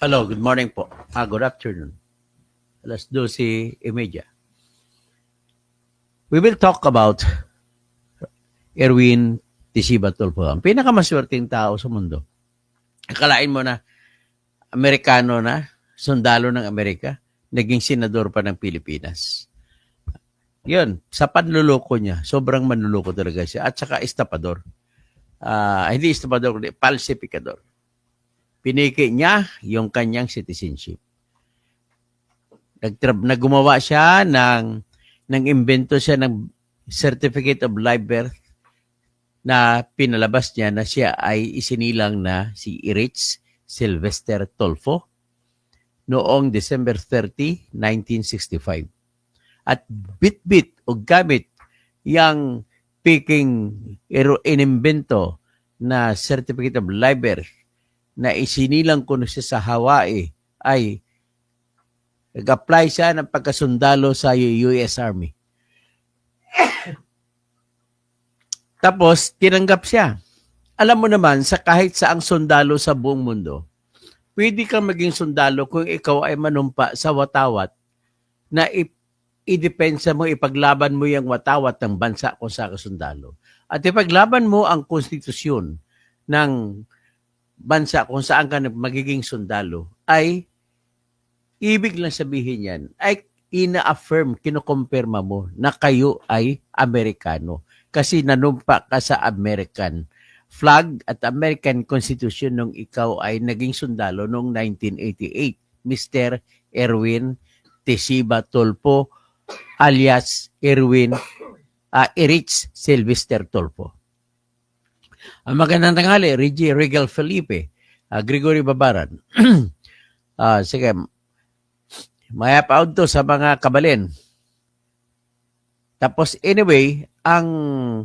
Hello, good morning po. Good afternoon. Alas 12:30. We will talk about Erwin Tisiba Tulfo. Ang pinakamaswerteng tao sa mundo. Akalain mo na, Amerikano na, sundalo ng Amerika, naging senador pa ng Pilipinas. Yun, sa panluloko niya, sobrang manluloko talaga siya. At saka estapador. Hindi estapador, kundi falsificador. Piniki niya yung kanyang citizenship. Naggumawa siya nag-imbento siya ng Certificate of Live Birth na pinalabas niya na siya ay isinilang na si Erich Sylvester Tulfo noong December 30, 1965. At bit-bit o gamit yung peking inimbento na Certificate of Live Birth na isinilang ko na siya sa Hawaii ay nag-apply siya ng pagkasundalo sa US Army. Tapos, tinanggap siya. Alam mo naman, sa kahit saang sundalo sa buong mundo, pwede kang maging sundalo kung ikaw ay manumpa sa watawat na idepensa mo, ipaglaban mo yung watawat ng bansa kung sa kasundalo. At ipaglaban mo ang konstitusyon ng bansa kung saan ka magiging sundalo, ay ibig lang sabihin yan, ay ina-affirm, kinukumpirma mo na kayo ay Amerikano. Kasi nanumpa ka sa American flag at American Constitution nung ikaw ay naging sundalo noong 1988. Mr. Erwin Tisiba Tulfo alias Erich Sylvester Tulfo. Ang magandang tanghali, Regal Felipe, Gregory Babaran. Sige, mayapaod to sa mga kabalin. Tapos anyway, ang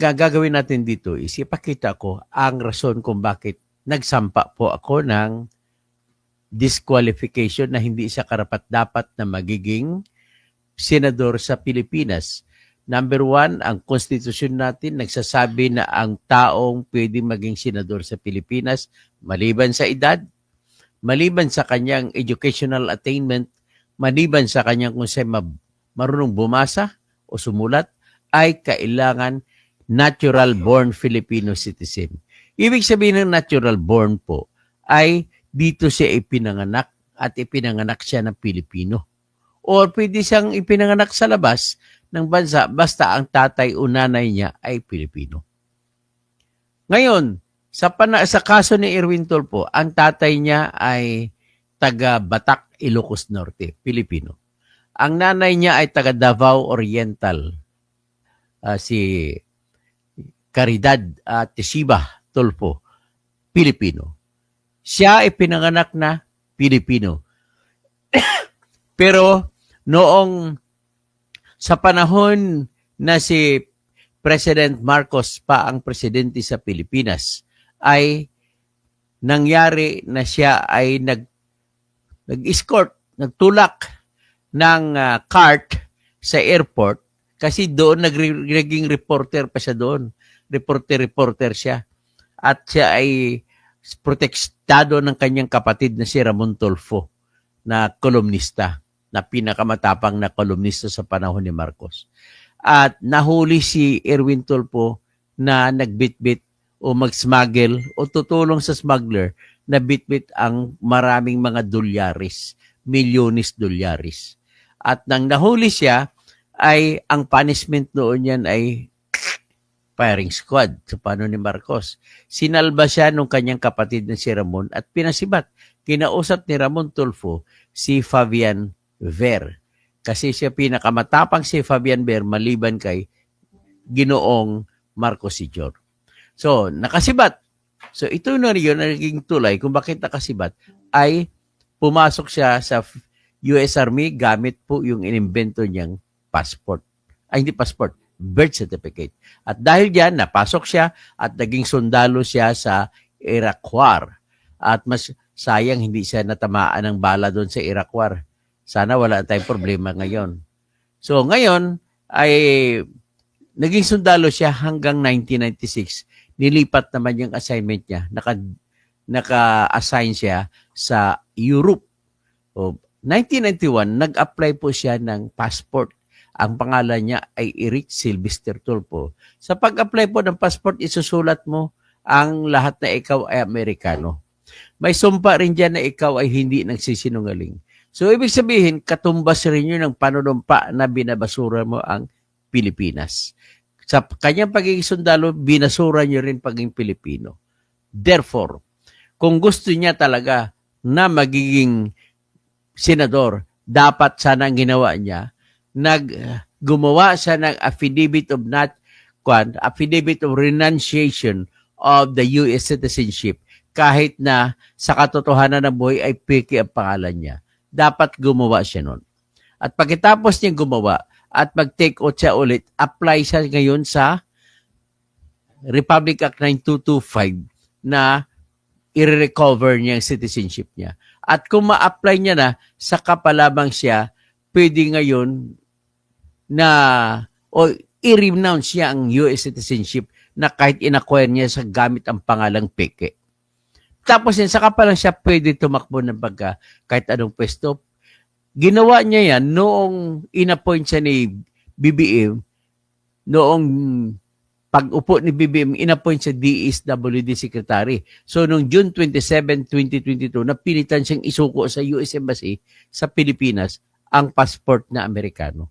gagawin natin dito is ipakita ko ang rason kung bakit nagsampa po ako ng disqualification na hindi siya karapat-dapat na magiging senador sa Pilipinas. Number one, ang konstitusyon natin nagsasabi na ang taong pwede maging senador sa Pilipinas maliban sa edad, maliban sa kanyang educational attainment, maliban sa kanyang kung siya marunong bumasa o sumulat, ay kailangan natural-born Filipino citizen. Ibig sabihin ng natural-born po ay dito siya ipinanganak at ipinanganak siya ng Pilipino. O pwede siyang ipinanganak sa labas ng bansa basta ang tatay o nanay niya ay Pilipino. Ngayon, sa kaso ni Erwin Tulfo, ang tatay niya ay taga Batak, Ilocos Norte, Pilipino. Ang nanay niya ay taga Davao Oriental, si Caridad Tisiba Tulfo, Pilipino. Siya ay pinanganak na Pilipino. Pero noong sa panahon na si President Marcos pa ang presidente sa Pilipinas, ay nangyari na siya ay nag-escort, nagtulak ng cart sa airport kasi doon naging reporter pa siya doon. Reporter siya. At siya ay protektado ng kanyang kapatid na si Ramon Tulfo na kolumnista, na pinakamatapang na kolumnista sa panahon ni Marcos. At nahuli si Erwin Tulfo na nagbitbit o mag-smuggle o tutulong sa smuggler na bitbit ang maraming mga dolyaris, milyones dolyaris. At nang nahuli siya, ay ang punishment noon yan ay firing squad sa panahon ni Marcos. Sinalba siya nung kanyang kapatid na si Ramon at pinasibat. Kinausap ni Ramon Tulfo si Fabian Ver. Kasi siya pinakamatapang si Fabian Ver maliban kay Ginoong Marcos Sr. So, nakasibat. So, ito na rin naging tulay kung bakit nakasibat ay pumasok siya sa US Army gamit po yung inimbento niyang passport. Ay, hindi passport, birth certificate. At dahil diyan, napasok siya at naging sundalo siya sa Iraq War. At mas sayang hindi siya natamaan ng bala doon sa Iraq War. Sana wala tayong problema ngayon. So, ngayon ay naging sundalo siya hanggang 1996. Nilipat naman yung assignment niya. naka-assign siya sa Europe. O, 1991, nag-apply po siya ng passport. Ang pangalan niya ay Eric Sylvester Tulfo. Sa pag-apply po ng passport, isusulat mo ang lahat na ikaw ay Amerikano. May sumpa rin dyan na ikaw ay hindi nagsisinungaling. So, ibig sabihin, katumbas rin yun ng panunumpa na binabasura mo ang Pilipinas. Sa kanyang pagiging sundalo, binasura niyo rin pagiging Pilipino. Therefore, kung gusto niya talaga na magiging senador, dapat sana ang ginawa niya, gumawa siya ng affidavit of renunciation of the U.S. citizenship kahit na sa katotohanan ng buhay ay peke ang pangalan niya. Dapat gumawa siya nun. At pagkatapos niya gumawa at mag-take out siya ulit, apply siya ngayon sa Republic Act 9225 na i-recover niya ang citizenship niya. At kung ma-apply niya na, saka pa lamang siya, pwede ngayon na o i-renounce niya ang US citizenship na kahit in-acquire niya sa gamit ang pangalang peke. Tapos yan, saka pa lang siya pwede tumakbo ng kahit anong pwesto. Ginawa niya yan noong in-appoint siya ni BBM, noong pag-upo ni BBM, in-appoint siya DSWD Secretary. So, noong June 27, 2022, napilitan siyang isuko sa US Embassy sa Pilipinas ang passport na Amerikano.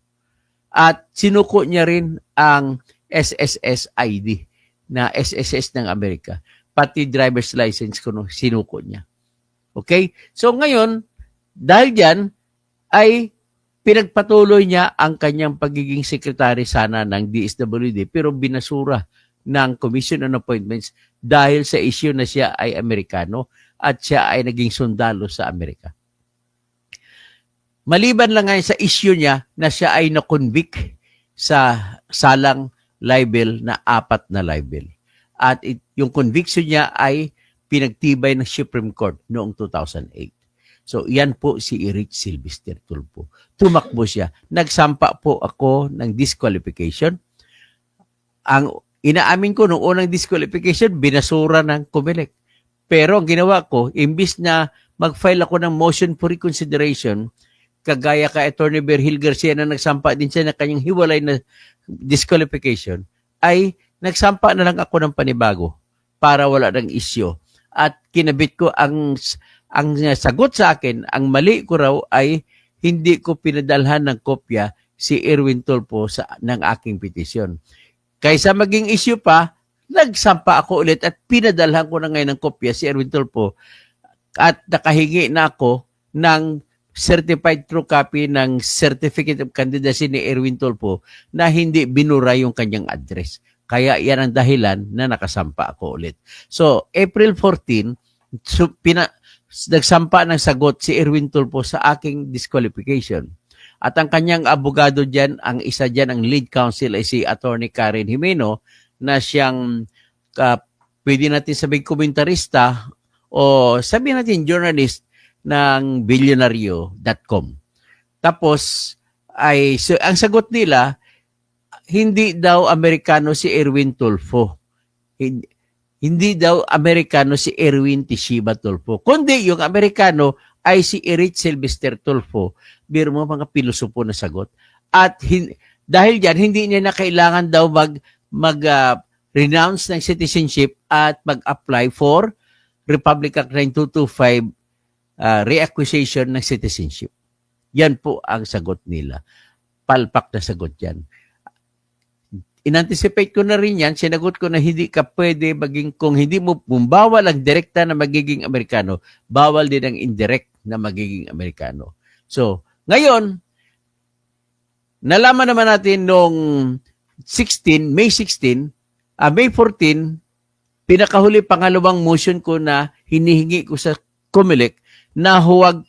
At sinuko niya rin ang SSS ID na SSS ng Amerika. Pati driver's license ko sinuko niya. Okay? So, ngayon, dahil dyan, ay pinagpatuloy niya ang kanyang pagiging sekretary sana ng DSWD pero binasura ng Commission on Appointments dahil sa issue na siya ay Amerikano at siya ay naging sundalo sa Amerika. Maliban lang ngayon sa issue niya na siya ay na-convict sa salang libel na 4 na libel. At yung conviction niya ay pinagtibay ng Supreme Court noong 2008. So, yan po si Eric Sylvester Tulfo. Tumakbo siya. Nagsampa po ako ng disqualification. Ang inaamin ko noong unang disqualification, binasura ng COMELEC. Pero ang ginawa ko, imbis na mag-file ako ng motion for reconsideration, kagaya ka Attorney Berhil Garcia na nagsampa din siya na kanyang hiwalay na disqualification, ay nagsampa na lang ako ng panibago para wala ng issue. At kinabit ko ang sagot sa akin, ang mali ko raw ay hindi ko pinadalhan ng kopya si Erwin Tulfo ng aking petisyon. Kaysa maging issue pa, nagsampa ako ulit at pinadalhan ko na ngayon ng kopya si Erwin Tulfo at nakahingi na ako ng certified true copy ng Certificate of Candidacy ni Erwin Tulfo na hindi binura yung kanyang address. Kaya yan ang dahilan na nakasampa ako ulit. So, April 14, nagsampa ng sagot si Erwin Tulfo sa aking disqualification. At ang kanyang abogado dyan, ang isa dyan, ang lead counsel ay si Attorney Karen Jimeno na siyang, pwede natin sabihin komentarista o sabihin natin journalist ng Billionario.com. Tapos, ang sagot nila, hindi daw Amerikano si Erwin Tulfo. Hindi daw Amerikano si Erwin Tishiba Tulfo. Kundi yung Amerikano ay si Eric Sylvester Tulfo. Biro mo mga pilosopo na sagot. At dahil dyan, hindi niya na kailangan daw mag-renounce ng citizenship at mag-apply for Republic Act 9225 reacquisition ng citizenship. Yan po ang sagot nila. Palpak na sagot yan. In-anticipate ko na rin yan, sinagot ko na hindi ka pwede maging, kung bawal ang direkta na magiging Amerikano, bawal din ang indirect na magiging Amerikano. So, ngayon, nalaman naman natin noong May 14, pinakahuli pangalawang motion ko na hinihingi ko sa COMELEC na huwag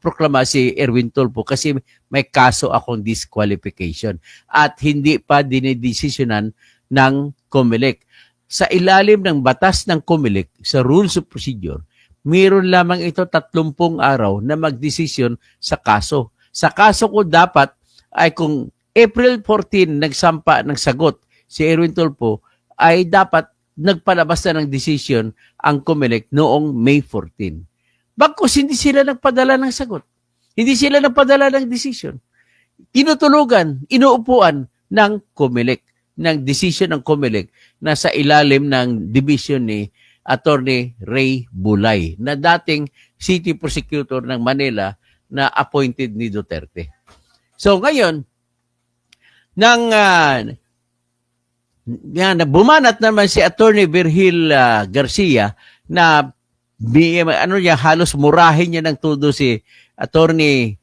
proklama si Erwin Tulfo kasi may kaso akong disqualification at hindi pa dinidesisyonan ng COMELEC. Sa ilalim ng batas ng COMELEC, sa Rules of Procedure, mayroon lamang ito 30 araw na magdesisyon sa kaso. Sa kaso ko dapat ay kung April 14 nagsampa ng sagot si Erwin Tulfo, ay dapat nagpalabas na ng decision ang COMELEC noong May 14. Bagkus hindi sila nagpadala ng sagot. Hindi sila nagpadala ng decision. Tinutulugan, inuupuan ng COMELEC, ng decision ng COMELEC na sa ilalim ng division ni Attorney Ray Bulay na dating City Prosecutor ng Manila na appointed ni Duterte. So ngayon, bumanat naman si Attorney Virgil Garcia na halos murahin niya ng todo si Attorney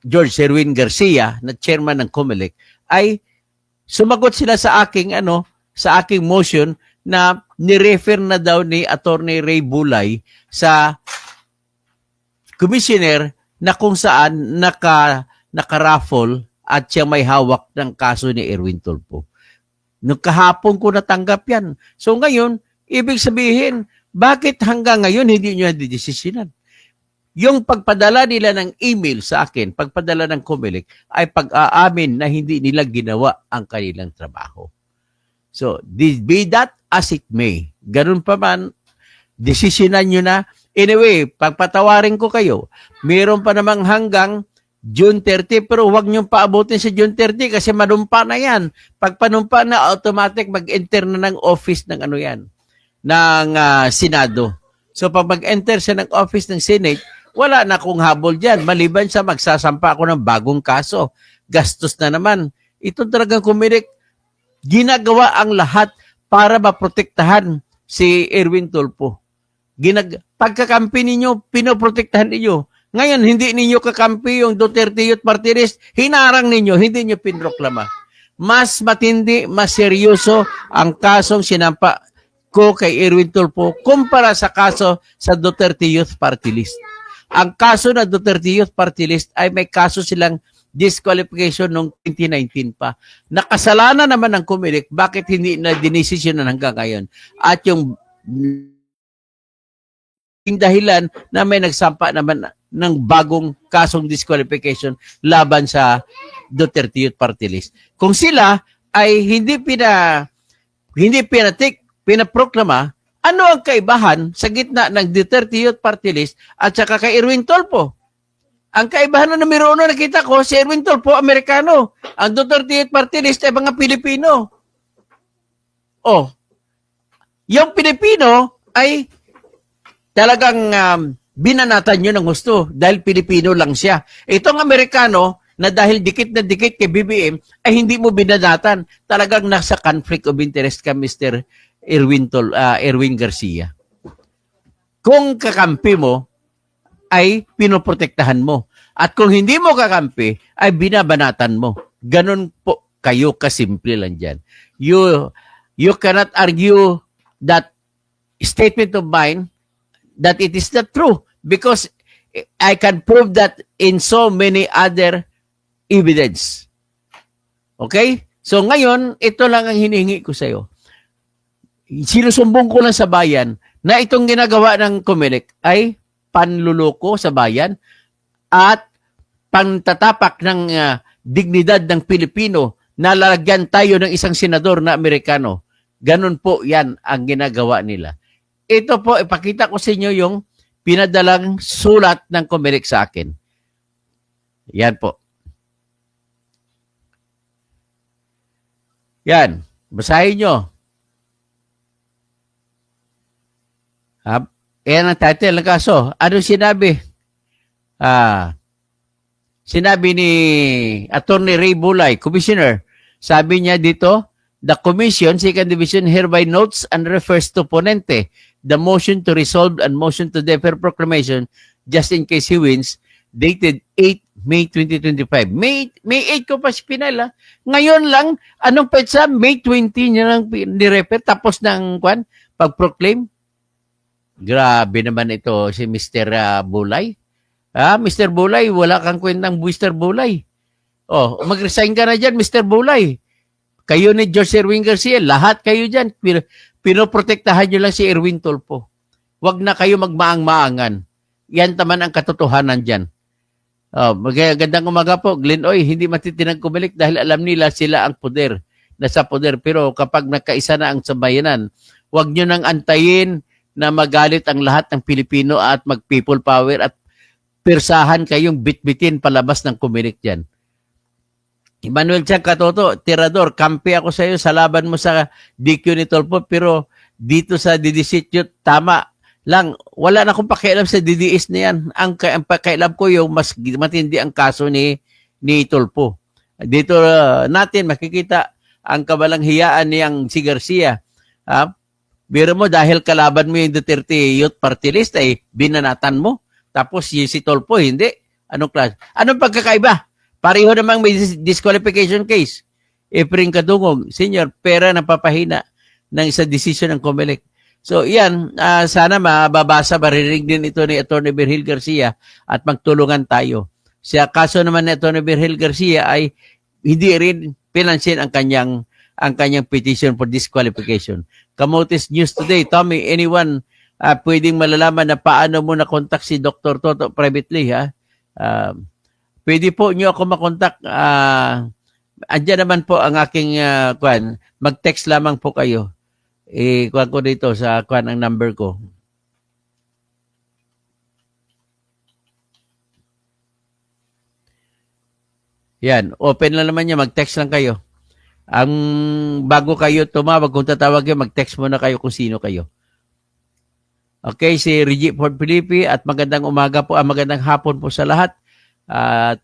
George Sherwin Garcia na chairman ng COMELEC, ay sumagot sila sa aking motion na ni-refer na daw ni Attorney Ray Bulay sa commissioner na kung saan naka-raffle at siya may hawak ng kaso ni Erwin Tulfo. Nung kahapon ko natanggap yan. So ngayon, ibig sabihin, bakit hanggang ngayon hindi nyo nadidesisyonan? Yung pagpadala nila ng email sa akin, pagpadala ng COMELEC, ay pag-aamin na hindi nila ginawa ang kanilang trabaho. So, be that as it may, ganun pa man, desisyonan nyo na. Anyway, pagpatawarin ko kayo, mayroon pa namang hanggang June 30, pero huwag niyong paabutin sa June 30 kasi manumpa na yan. Pag panumpa na, automatic mag-enter na ng office ng ng Senado. So pag mag-enter siya ng office ng Senate, wala na akong habol dyan. Maliban sa magsasampa ako ng bagong kaso. Gastos na naman. Ito talagang COMELEC, ginagawa ang lahat para maprotektahan si Erwin Tulfo. Pagkakampi ninyo, pinoprotektahan ninyo. Ngayon, hindi ninyo kakampi yung Duterte Youth Party List, hinarang ninyo, hindi nyo pinroklama. Mas matindi, mas seryoso ang kasong sinampa ko kay Erwin Tulfo kumpara sa kaso sa Duterte Youth Party List. Ang kaso na Duterte Youth Party List ay may kaso silang disqualification noong 2019 pa. Nakasalanan naman ng COMELEC, bakit hindi na dinesisyonan hanggang ngayon? At yung dahilan na may nagsampa naman ng bagong kasong disqualification laban sa Duterte Youth Party List. Kung sila ay hindi pinaproklama, ano ang kaibahan sa gitna ng Duterte Youth Party List at saka kay Erwin Tulfo? Ang kaibahan na numero 1 nakita ko, si Erwin Tulfo, Amerikano. Ang Duterte Youth Party List ay mga Pilipino. Oh, yung Pilipino ay talagang binanatan nyo ng gusto dahil Pilipino lang siya. Itong Amerikano na dahil dikit na dikit kay BBM ay hindi mo binanatan. Talagang nasa conflict of interest ka, Mr. Erwin Garcia. Kung kakampi mo, ay pinoprotektahan mo. At kung hindi mo kakampi, ay binabanatan mo. Ganon po kayo kasimple lang dyan. You cannot argue that statement of mine that it is not true because I can prove that in so many other evidence. Okay? So ngayon, ito lang ang hinihingi ko sa iyo. Sinusumbong ko lang sa bayan na itong ginagawa ng COMELEC ay panluloko sa bayan at pantatapak ng dignidad ng Pilipino na lalagyan tayo ng isang senador na Amerikano. Ganun po yan ang ginagawa nila. Ito po, ipakita ko sa inyo yung pinadalang sulat ng COMELEC sa akin. Yan po. Yan. Basahin nyo. Yan ang title ng kaso. Ano sinabi? Sinabi ni Attorney Ray Bulay, Commissioner, sabi niya dito, the Commission, Second Division, hereby notes and refers to Ponente, the motion to resolve and motion to defer proclamation, just in case he wins, dated 8 May 2025. May 8 ko pa si Pinal. Ngayon lang, anong petsa? May 20 niya lang ni-refer, tapos ng pag-proclaim. Grabe naman ito si Mr. Bulay. Mr. Bulay, wala kang kwentang Mr. Bulay. Oh, mag-resign ka na dyan, Mr. Bulay. Kayo ni George Sherwin Garcia, lahat kayo dyan. Pinoprotektahan nyo lang si Erwin Tulfo. Huwag na kayo magmaang-maangan. Yan taman ang katotohanan dyan. Oh, magandang umaga po, Glenn Oy. Hindi matitinang COMELEC dahil alam nila sila ang poder, nasa poder. Pero kapag nagkaisa na ang sambayanan, Huwag nyo nang antayin na magalit ang lahat ng Pilipino at mag-people power at pirsahan kayong bitbitin palabas ng Comelec dyan. Emmanuel Chang Katoto, Tirador, kampi ako sa iyo sa laban mo sa DQ ni Tolpo, pero dito sa DDSityo, tama lang. Wala na akong pakialam sa DDS na yan. Ang pakialam ko yung mas matindi ang kaso ni Tolpo. Dito natin makikita ang kabalanghiyaan niyang si Garcia. Biro mo, dahil kalaban mo yung Duterte Youth Party List, ay binanatan mo. Tapos si Tolpo, hindi. Anong klase? Anong pagkakaiba? Pareho namang may disqualification case. Efring Kadungog, senior, pera na papahina ng isa decision ng Comelec. So yan, sana mababasa, marinig din ito ni Atty. Virgil Garcia at magtulungan tayo. Sa kaso naman ni Atty. Virgil Garcia ay hindi rin pinansin ang kanyang petition for disqualification. Kamotes News Today, Tommy, anyone pwedeng malalaman na paano mo na-contact si Dr. Toto privately, ha? Pwede po nyo ako makontak. Andyan naman po ang aking kwan. Mag-text lamang po kayo. Kwan ko dito sa kwan ang number ko. Yan, open lang naman niya, mag-text lang kayo. Ang bago kayo tumawag, kung tatawag kayo, mag-text muna kayo kung sino kayo. Okay, si Reggie Ford Filipe at magandang umaga po, magandang hapon po sa lahat. At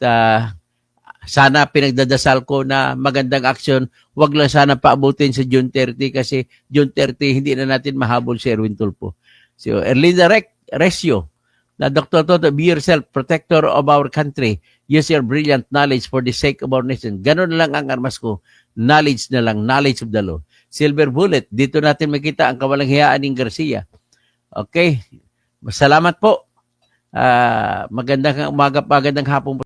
sana pinagdadasal ko na magandang aksyon. Huwag lang sana paabutin sa June 30 kasi June 30 hindi na natin mahabol si Erwin Tulfo. So, Erlinda Resio, na Dr. Toto, be yourself, protector of our country. Use your brilliant knowledge for the sake of our nation. Ganun lang ang armas ko. Knowledge na lang, knowledge of the law. Silver Bullet, dito natin makita ang kawalanghiyaan ng Garcia. Okay, salamat po. Magandang umaga, magandang hapon po.